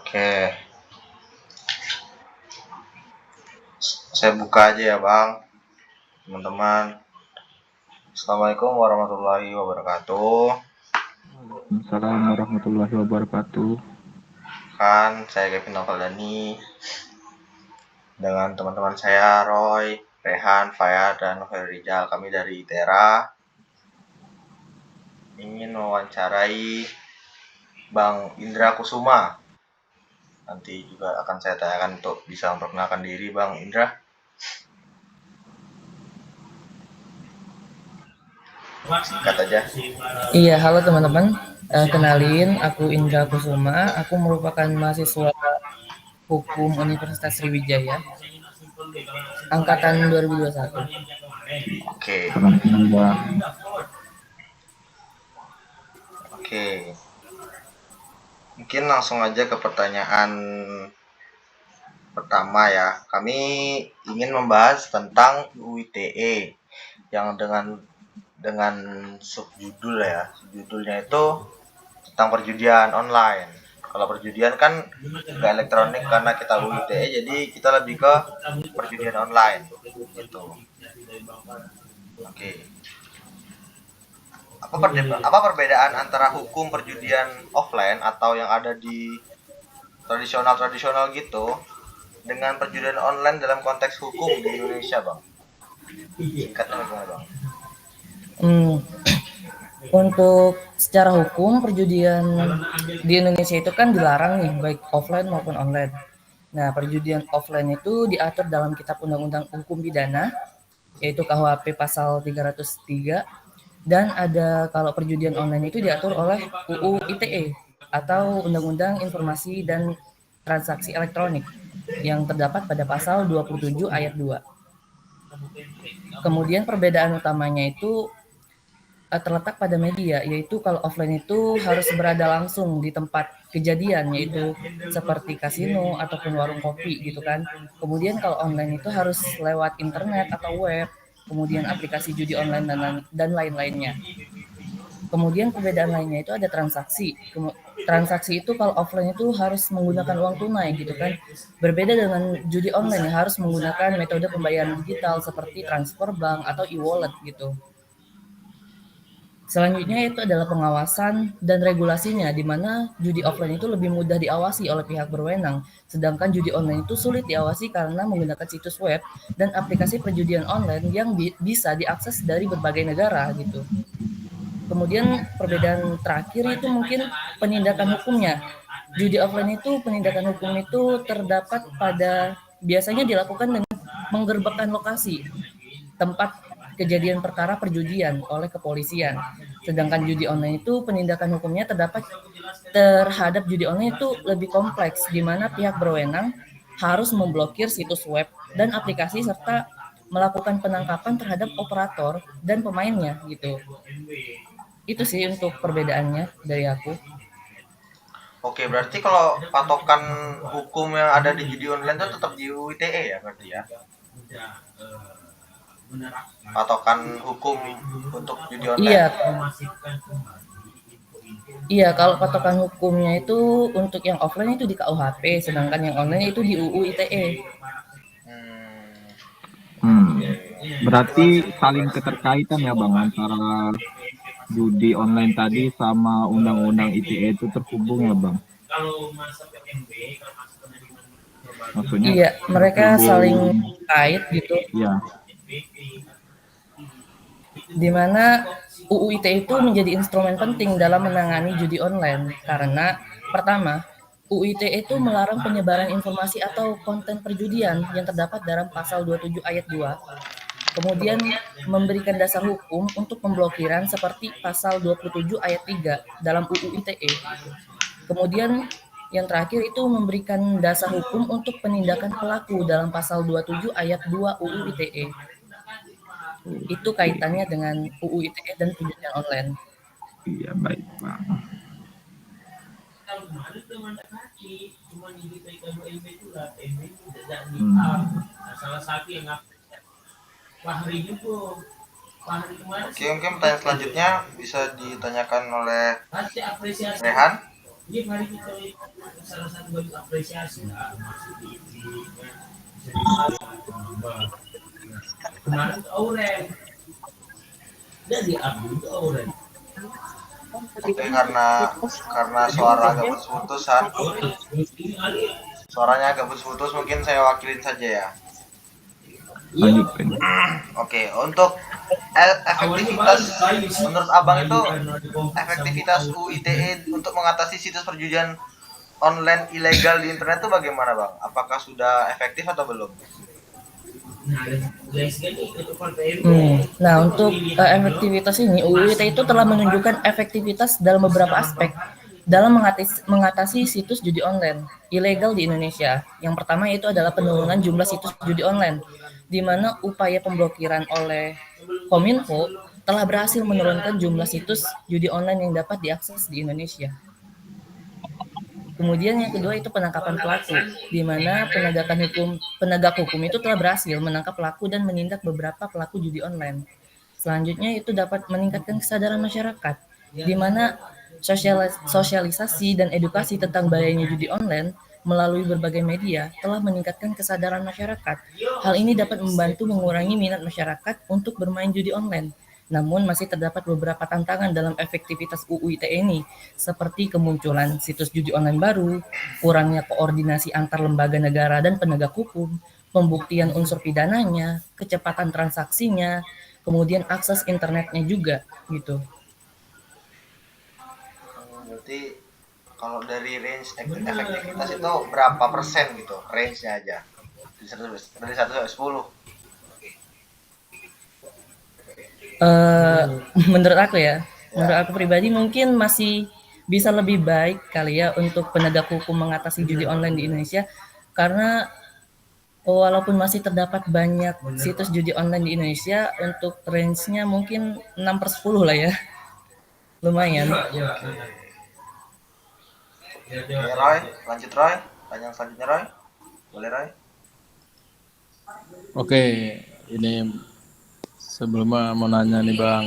Oke, saya buka aja ya Bang, teman-teman. Assalamualaikum warahmatullahi wabarakatuh. Waalaikumsalam warahmatullahi wabarakatuh. Kan saya Kevin Novaldani dengan teman-teman saya Roy, Rehan, Fayad, dan Novel Rizal. Kami dari ITERA ingin mewawancarai Bang Indra Kusuma. Nanti juga akan saya tanyakan untuk bisa memperkenalkan diri Bang Indra. Singkat aja. Iya, halo teman-teman. Kenalin, aku Indra Kusuma. Aku merupakan mahasiswa Hukum Universitas Sriwijaya, angkatan 2021. Oke, Salam kenal Bang. oke. Mungkin langsung aja ke pertanyaan pertama ya. Kami ingin membahas tentang UU ITE yang dengan subjudul ya. Subjudulnya itu tentang perjudian online. Kalau perjudian kan nggak elektronik karena kita UU ITE, jadi kita lebih ke perjudian online gitu. Oke. Apa perbedaan antara hukum perjudian offline atau yang ada di tradisional gitu dengan perjudian online dalam konteks hukum di Indonesia, Bang? Singkatnya gimana, Bang? Hmm, Untuk secara hukum, perjudian di Indonesia itu kan dilarang nih, baik offline maupun online. Nah, perjudian offline itu diatur dalam Kitab Undang-Undang Hukum Pidana, yaitu KUHP pasal 303. Dan ada kalau perjudian online itu diatur oleh UU ITE atau Undang-Undang Informasi dan Transaksi Elektronik yang terdapat pada pasal 27 ayat 2. Kemudian perbedaan utamanya itu terletak pada media, yaitu kalau offline itu harus berada langsung di tempat kejadian, yaitu seperti kasino ataupun warung kopi gitu kan. Kemudian kalau online itu harus lewat internet atau web, kemudian aplikasi judi online dan lain-lainnya. Kemudian perbedaan lainnya itu ada transaksi. Transaksi itu kalau offline itu harus menggunakan uang tunai gitu kan. Berbeda dengan judi online yang harus menggunakan metode pembayaran digital seperti transfer bank atau e-wallet gitu. Selanjutnya itu adalah pengawasan dan regulasinya, di mana judi offline itu lebih mudah diawasi oleh pihak berwenang, sedangkan judi online itu sulit diawasi karena menggunakan situs web dan aplikasi perjudian online yang bisa diakses dari berbagai negara gitu. Kemudian perbedaan terakhir itu mungkin penindakan hukumnya. Judi offline itu penindakan hukum itu terdapat pada biasanya dilakukan dengan menggerbekkan lokasi tempat kejadian perkara perjudian oleh kepolisian. Sedangkan judi online itu penindakan hukumnya terdapat terhadap judi online itu lebih kompleks, di mana pihak berwenang harus memblokir situs web dan aplikasi serta melakukan penangkapan terhadap operator dan pemainnya gitu. Itu sih untuk perbedaannya dari aku. Oke, berarti kalau patokan hukum yang ada di judi online itu tetap di UU ITE ya berarti ya? Patokan hukum untuk judi online. Iya, iya kalau patokan hukumnya itu untuk yang offline itu di KUHP, sedangkan yang online itu di UU ITE. Oke. Berarti saling keterkaitan ya Bang antara judi online tadi sama undang-undang ITE itu terhubung ya Bang. Maksudnya Iya, mereka saling terhubung. kait gitu, Ya. di mana UU ITE itu menjadi instrumen penting dalam menangani judi online karena pertama, UU ITE itu melarang penyebaran informasi atau konten perjudian yang terdapat dalam pasal 27 ayat 2. Kemudian memberikan dasar hukum untuk pemblokiran seperti pasal 27 ayat 3 dalam UU ITE. Kemudian yang terakhir itu memberikan dasar hukum untuk penindakan pelaku dalam pasal 27 ayat 2 UU ITE. Itu Oke. kaitannya dengan UU ITE dan perjudian online. Iya baik Bang. Hmm. Oke, mungkin pertanyaan selanjutnya bisa ditanyakan oleh Rehan. Oke, karena suara agak putus-putus Han. Suaranya agak putus-putus, mungkin saya wakilin saja ya. Lanjut, Ben. Oke, untuk efektivitas menurut Abang itu efektivitas UITE untuk mengatasi situs perjudian online ilegal di internet itu bagaimana, Bang? Apakah sudah efektif atau belum? Nah, untuk efektivitas ini, UU ITE itu telah menunjukkan efektivitas dalam beberapa aspek dalam mengatasi situs judi online ilegal di Indonesia. Yang pertama yaitu adalah penurunan jumlah situs judi online, di mana upaya pemblokiran oleh Kominfo telah berhasil menurunkan jumlah situs judi online yang dapat diakses di Indonesia. Kemudian yang kedua itu penangkapan pelaku, di mana penegak hukum itu telah berhasil menangkap pelaku dan menindak beberapa pelaku judi online. Selanjutnya itu dapat meningkatkan kesadaran masyarakat, di mana sosialisasi dan edukasi tentang bahayanya judi online melalui berbagai media telah meningkatkan kesadaran masyarakat. Hal ini dapat membantu mengurangi minat masyarakat untuk bermain judi online. Namun masih terdapat beberapa tantangan dalam efektivitas UU ITE ini, seperti kemunculan situs judi online baru, kurangnya koordinasi antar lembaga negara dan penegak hukum, pembuktian unsur pidananya, kecepatan transaksinya, kemudian akses internetnya juga gitu. Berarti kalau dari range efektivitas itu berapa persen gitu? Range-nya aja. Dari 1 sampai 10. Menurut aku pribadi mungkin masih bisa lebih baik kali ya untuk penegak hukum mengatasi judi online di Indonesia, karena walaupun masih terdapat banyak situs judi online di Indonesia, untuk range-nya mungkin 6/10 lah ya. Lumayan. Oke, Roy, lanjut Roy. Tanya selanjutnya Roy. Boleh Roy? Oke, ini sebelumnya mau nanya nih Bang,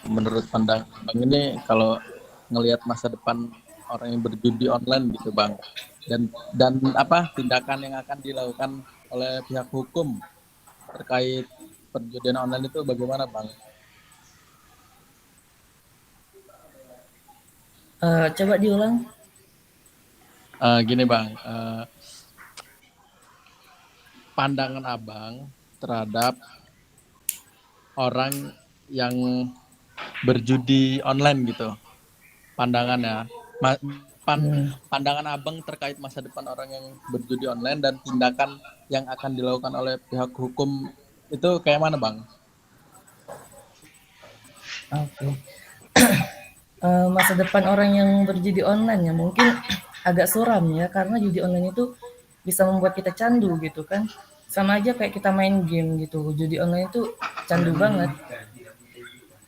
menurut pandang Bang ini kalau ngelihat masa depan orang yang berjudi online gitu Bang, dan apa tindakan yang akan dilakukan oleh pihak hukum terkait perjudian online itu bagaimana Bang? Coba diulang. Gini Bang, pandangan Abang terhadap orang yang berjudi online gitu, pandangannya, pandangan Abang terkait masa depan orang yang berjudi online dan tindakan yang akan dilakukan oleh pihak hukum itu kayak mana Bang? Oke. Masa depan orang yang berjudi online ya mungkin agak suram ya, karena judi online itu bisa membuat kita candu gitu kan. Sama aja kayak kita main game gitu. Judi online itu candu banget.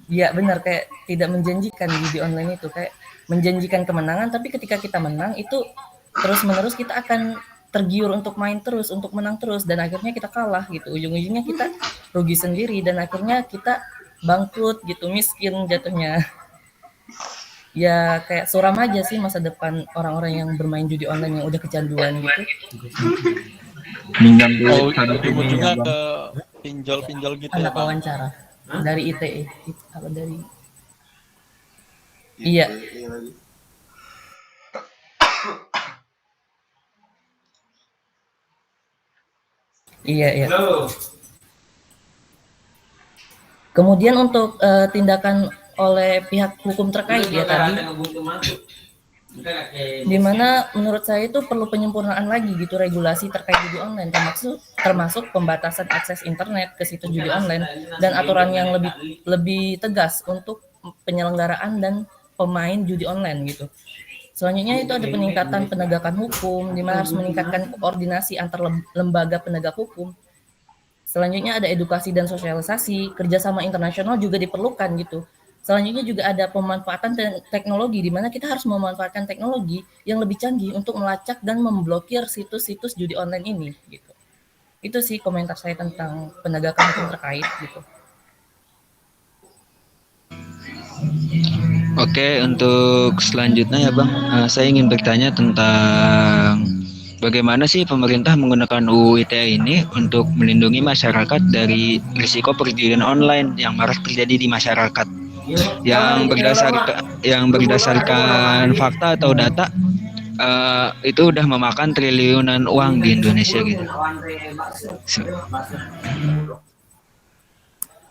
Ya benar, kayak tidak menjanjikan judi online itu, kayak menjanjikan kemenangan, tapi ketika kita menang itu terus-menerus kita akan tergiur untuk main terus, untuk menang terus, dan akhirnya kita kalah gitu. Ujung-ujungnya kita rugi sendiri dan akhirnya kita bangkrut gitu, miskin jatuhnya. Ya kayak suram aja sih masa depan orang-orang yang bermain judi online yang udah kecanduan gitu. Minjam duit sana sini ya Ujung-ujungnya Bang. ke pinjol-pinjol gitu ya Anak Bang? wawancara dari ITE, apa dari iya. Iya, iya. Kemudian untuk tindakan oleh pihak hukum terkait ya tadi, di mana menurut saya itu perlu penyempurnaan lagi gitu regulasi terkait judi online, termasuk pembatasan akses internet ke situs judi online dan aturan yang lebih tegas untuk penyelenggaraan dan pemain judi online gitu. Selanjutnya itu ada peningkatan penegakan hukum, di mana harus meningkatkan koordinasi antar lembaga penegak hukum. Selanjutnya ada edukasi dan sosialisasi, kerjasama internasional juga diperlukan gitu. Selanjutnya juga ada pemanfaatan teknologi, di mana kita harus memanfaatkan teknologi yang lebih canggih untuk melacak dan memblokir situs-situs judi online ini gitu. Itu sih komentar saya tentang penegakan hukum terkait gitu. Oke, untuk selanjutnya ya Bang, saya ingin bertanya tentang bagaimana sih pemerintah menggunakan UU ITE ini untuk melindungi masyarakat dari risiko perjudian online yang marak terjadi di masyarakat yang berdasarkan fakta atau data itu udah memakan triliunan uang di Indonesia gitu.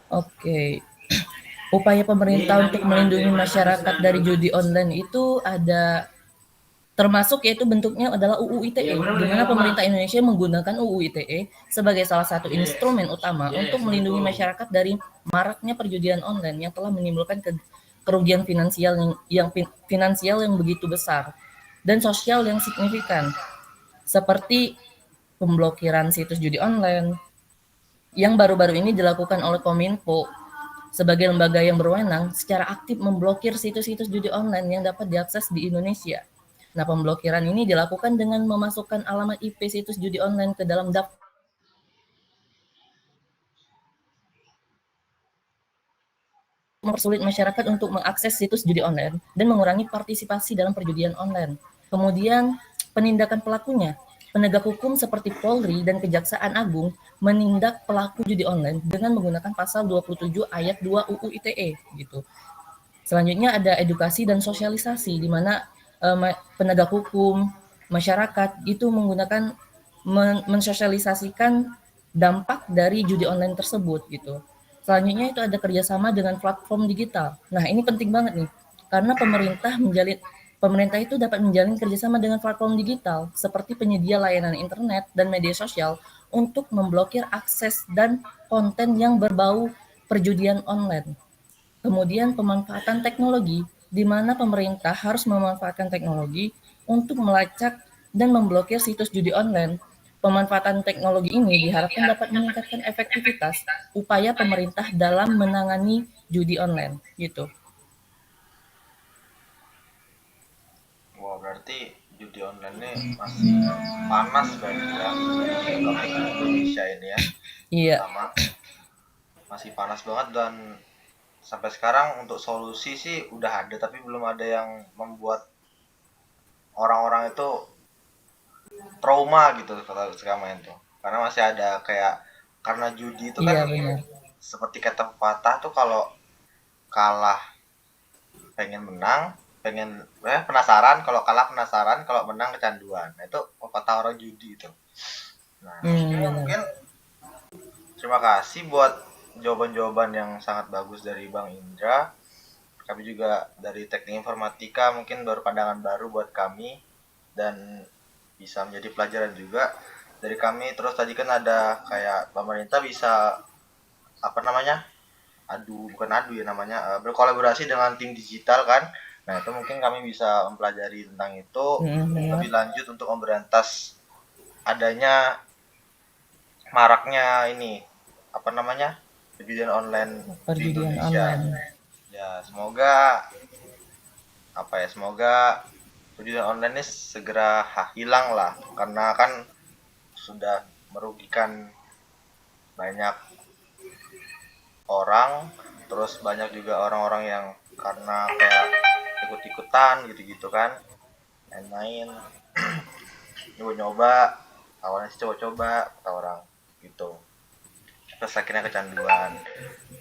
Oke. Upaya pemerintah untuk melindungi masyarakat dari judi online itu ada termasuk yaitu bentuknya adalah UU ITE, di mana pemerintah Indonesia menggunakan UU ITE sebagai salah satu instrumen utama untuk melindungi masyarakat dari maraknya perjudian online yang telah menimbulkan kerugian finansial yang begitu besar dan sosial yang signifikan, seperti pemblokiran situs judi online yang baru-baru ini dilakukan oleh Kominfo sebagai lembaga yang berwenang secara aktif memblokir situs-situs judi online yang dapat diakses di Indonesia. Nah, pemblokiran ini dilakukan dengan memasukkan alamat IP situs judi online ke dalam daftar, mempersulit masyarakat untuk mengakses situs judi online dan mengurangi partisipasi dalam perjudian online. Kemudian, penindakan pelakunya. Penegak hukum seperti Polri dan Kejaksaan Agung menindak pelaku judi online dengan menggunakan pasal 27 ayat 2 UU ITE gitu. Selanjutnya ada edukasi dan sosialisasi di mana penegak hukum, masyarakat itu menggunakan mensosialisasikan dampak dari judi online tersebut gitu. Selanjutnya itu ada kerjasama dengan platform digital. Nah, ini penting banget nih karena pemerintah itu dapat menjalin kerjasama dengan platform digital seperti penyedia layanan internet dan media sosial untuk memblokir akses dan konten yang berbau perjudian online. Kemudian pemanfaatan teknologi, di mana pemerintah harus memanfaatkan teknologi untuk melacak dan memblokir situs judi online. Pemanfaatan teknologi ini diharapkan dapat meningkatkan efektivitas upaya pemerintah dalam menangani judi online, gitu. Wah, berarti judi online ini masih panas banget ya untuk Indonesia ini ya. Iya, Sama masih panas banget, dan sampai sekarang untuk solusi sih udah ada tapi belum ada yang membuat orang-orang itu trauma gitu kalau sekarang main tuh. Karena masih ada kayak, karena judi itu kan iya benar. seperti kata pepatah tuh, kalau kalah pengen menang, penasaran, kalau kalah penasaran, kalau menang kecanduan. Nah, itu pepatah orang judi itu. Nah, Benar. mungkin terima kasih buat jawaban-jawaban yang sangat bagus dari Bang Indra. Kami juga dari Teknik Informatika mungkin baru pandangan baru buat kami dan bisa menjadi pelajaran juga dari kami. Terus tadi kan ada kayak pemerintah bisa apa namanya, bukan adu ya namanya, berkolaborasi dengan tim digital kan. Nah, itu mungkin kami bisa mempelajari tentang itu Benar. lebih lanjut untuk memberantas adanya maraknya ini apa namanya, perjudian online di Perjudian Indonesia. online. Ya, semoga perjudian online ini segera hilang lah, karena kan sudah merugikan banyak orang, terus banyak juga orang-orang yang karena kayak ikut-ikutan gitu-gitu kan, main-main, nyoba-nyoba, awalnya sih coba-coba kata orang gitu, terus akhirnya kecanduan.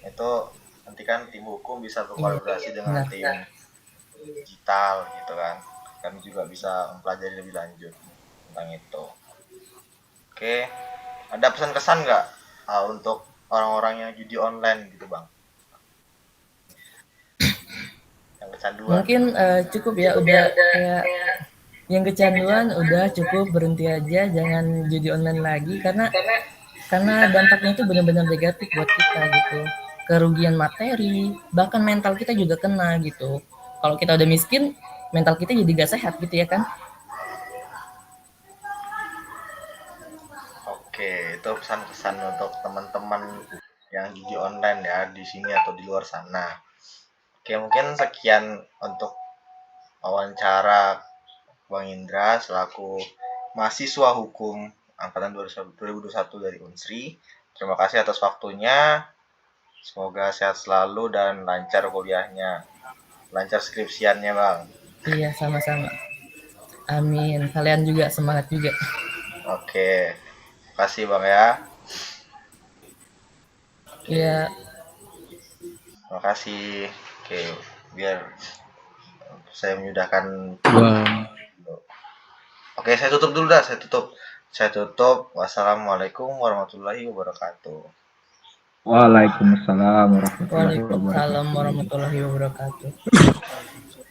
Itu nanti kan tim hukum bisa berkolaborasi dengan Benar. tim digital gitu kan, kami juga bisa mempelajari lebih lanjut tentang itu. Oke, ada pesan kesan nggak untuk orang-orang yang judi online gitu bang, yang kecanduan? Mungkin cukup ya udah kayak yang kecanduan udah cukup, berhenti aja, jangan judi online lagi karena dampaknya itu benar-benar negatif buat kita gitu. Kerugian materi, bahkan mental kita juga kena gitu. Kalau kita udah miskin, mental kita jadi gak sehat gitu ya kan? Oke, itu pesan-pesan untuk teman-teman yang judi online ya di sini atau di luar sana. Oke, mungkin sekian untuk wawancara Bang Indra selaku mahasiswa hukum angkatan 2021 dari Unsri. Terima kasih atas waktunya. Semoga sehat selalu dan lancar kuliahnya. lancar skripsiannya bang. Iya, sama-sama. Amin. Kalian juga semangat juga. Oke, kasih bang ya. Iya. Terima kasih. Oke, biar saya menyudahkan. Wah. Oke, saya tutup dulu dah. Saya tutup. Wassalamualaikum warahmatullahi wabarakatuh. Waalaikumsalam warahmatullahi Waalaikumsalam wabarakatuh. warahmatullahi wabarakatuh.